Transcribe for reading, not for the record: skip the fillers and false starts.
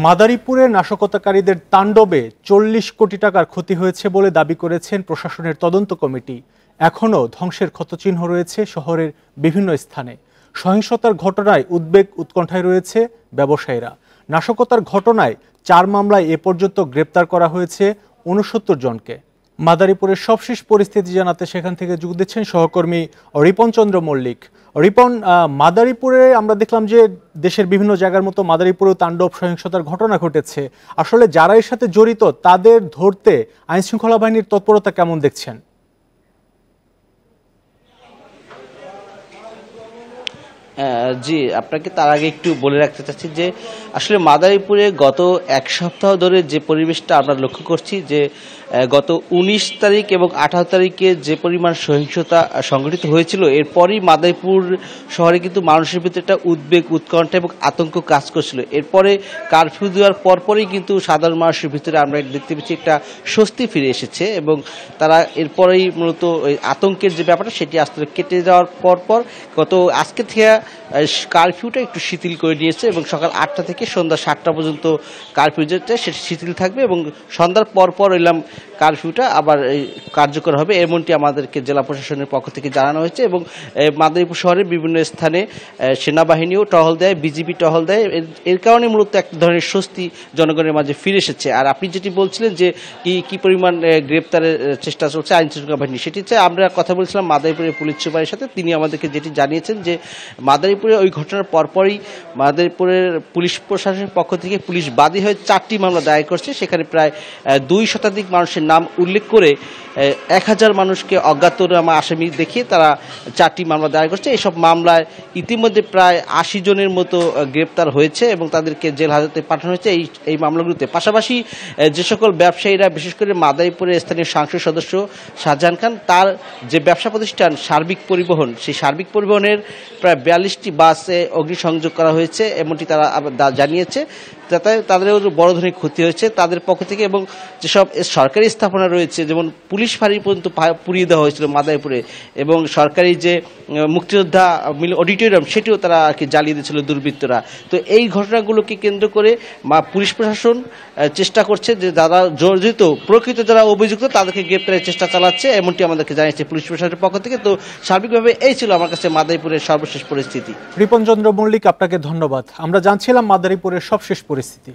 মাদারীপুরে নাশকতাকারীদের তাণ্ডবে ৪০ কোটি টাকার ক্ষতি হয়েছে বলে দাবি করেছেন প্রশাসনের তদন্ত কমিটি। এখনও ধ্বংসের ক্ষতচিহ্ন রয়েছে শহরের বিভিন্ন স্থানে। সহিংসতার ঘটনায় উদ্বেগ উৎকণ্ঠায় রয়েছে ব্যবসায়ীরা। নাশকতার ঘটনায় ৪ মামলায় এ পর্যন্ত গ্রেপ্তার করা হয়েছে ৬৯ জনকে। মাদারীপুরের সবশেষ পরিস্থিতি জানাতে সেখান থেকে যোগ দিচ্ছেন সহকর্মী রিপন চন্দ্র মল্লিক। রিপন, মাদারীপুরে আমরা দেখলাম যে দেশের বিভিন্ন জায়গার মতো মাদারীপুরেও তাণ্ডব সহিংসতার ঘটনা ঘটেছে। আসলে যারা এর সাথে জড়িত তাদের ধরতে আইনশৃঙ্খলা বাহিনীর তৎপরতা কেমন দেখছেন? জি, আপনাকে তার আগে একটু বলে রাখতে চাচ্ছি যে আসলে মাদারীপুরে গত এক সপ্তাহ ধরে যে পরিবেশটা আমরা লক্ষ্য করছি যে গত ১৯ তারিখ এবং ১৮ তারিখে যে পরিমাণ সহিংসতা সংঘটিত হয়েছিল, এরপরই মাদারীপুর শহরে কিন্তু মানুষের ভিতরে একটা উদ্বেগ, উৎকণ্ঠা এবং আতঙ্ক কাজ করছিল। এরপরে কারফিউ দেওয়ার পরপরই কিন্তু সাধারণ মানুষের ভিতরে আমরা দেখতে পাচ্ছি একটা স্বস্তি ফিরে এসেছে এবং তারা এরপরেই মূলত ওই আতঙ্কের যে ব্যাপারটা সেটি আস্তে কেটে যাওয়ার পরপর গত আজকে থেকে কারফিউটা একটু শিথিল করে নিয়েছে এবং সকাল ৮টা থেকে সন্ধ্যা ৭টা পর্যন্ত কারফিউ যেটা সেটা শিথিল থাকবে এবং সন্ধ্যার পরপর এলাম কারফিউটা আবার কার্যকর হবে, এমনটি আমাদেরকে জেলা প্রশাসনের পক্ষ থেকে জানানো হয়েছে। এবং মাদারীপুর শহরের বিভিন্ন স্থানে সেনাবাহিনীও টহল দেয়, বিজিবি টহল দেয়। এর কারণে মূলত এক ধরনের স্বস্তি জনগণের মাঝে ফিরে এসেছে। আর আপনি যেটি বলছিলেন যে কি পরিমাণ গ্রেপ্তারের চেষ্টা চলছে আইনশৃঙ্খলা বাহিনী, সেটি হচ্ছে আমরা কথা বলছিলাম মাদারীপুরের পুলিশ সুপারের সাথে। তিনি আমাদেরকে যেটি জানিয়েছেন যে মাদারীপুরে ওই ঘটনার পরপরই মাদারীপুরের পুলিশ প্রশাসনের পক্ষ থেকে পুলিশ বাদী হয়ে ৪টি মামলা দায়ের করছে। সেখানে প্রায় ২ শতাধিক মানুষের নাম উল্লেখ করে ১,০০০ মানুষকে অজ্ঞাতনামা আসামি দেখিয়ে তারা ৪টি মামলা দায়ের করছে। এসব মামলায় ইতিমধ্যে প্রায় ৮০ জনের মতো গ্রেপ্তার হয়েছে এবং তাদেরকে জেল হাজতে পাঠানো হয়েছে এই মামলাগুলোতে। পাশাপাশি যে সকল ব্যবসায়ীরা, বিশেষ করে মাদারীপুরের স্থানীয় সংসদ সদস্য শাহজাহান খান, তার যে ব্যবসা প্রতিষ্ঠান সার্বিক পরিবহন, সেই সার্বিক পরিবহনের প্রায় ৪২টি বাসে অগ্নিসংযোগ করা হয়েছে এমনটি তারা জানিয়েছে। যাতে তাদেরও বড় ধরনের ক্ষতি হয়েছে তাদের পক্ষ থেকে। এবং যেসব সরকারি স্থাপনা রয়েছে, যেমন পুলিশ ফাঁড়ি পর্যন্ত পুড়িয়ে দেওয়া হয়েছিল মাদারীপুরে, এবং সরকারি যে মুক্তিযোদ্ধা অডিটোরিয়াম সেটিও তারা আর কি জ্বালিয়ে দিয়েছিল দুর্বৃত্তরা। তো এই ঘটনাগুলোকে কেন্দ্র করে পুলিশ প্রশাসন চেষ্টা করছে যে যারা জড়িত, প্রকৃত যারা অভিযুক্ত তাদেরকে গ্রেপ্তারের চেষ্টা চালাচ্ছে, এমনটি আমাদেরকে জানিয়েছে পুলিশ প্রশাসনের পক্ষ থেকে। তো সার্বিকভাবে এই ছিল আমার কাছে মাদারীপুরের সর্বশেষ পরিস্থিতি। রিপন চন্দ্র মল্লিক, আপনাকে ধন্যবাদ। আমরা জানছিলাম মাদারীপুরের সবশেষ পরিস্থিতি।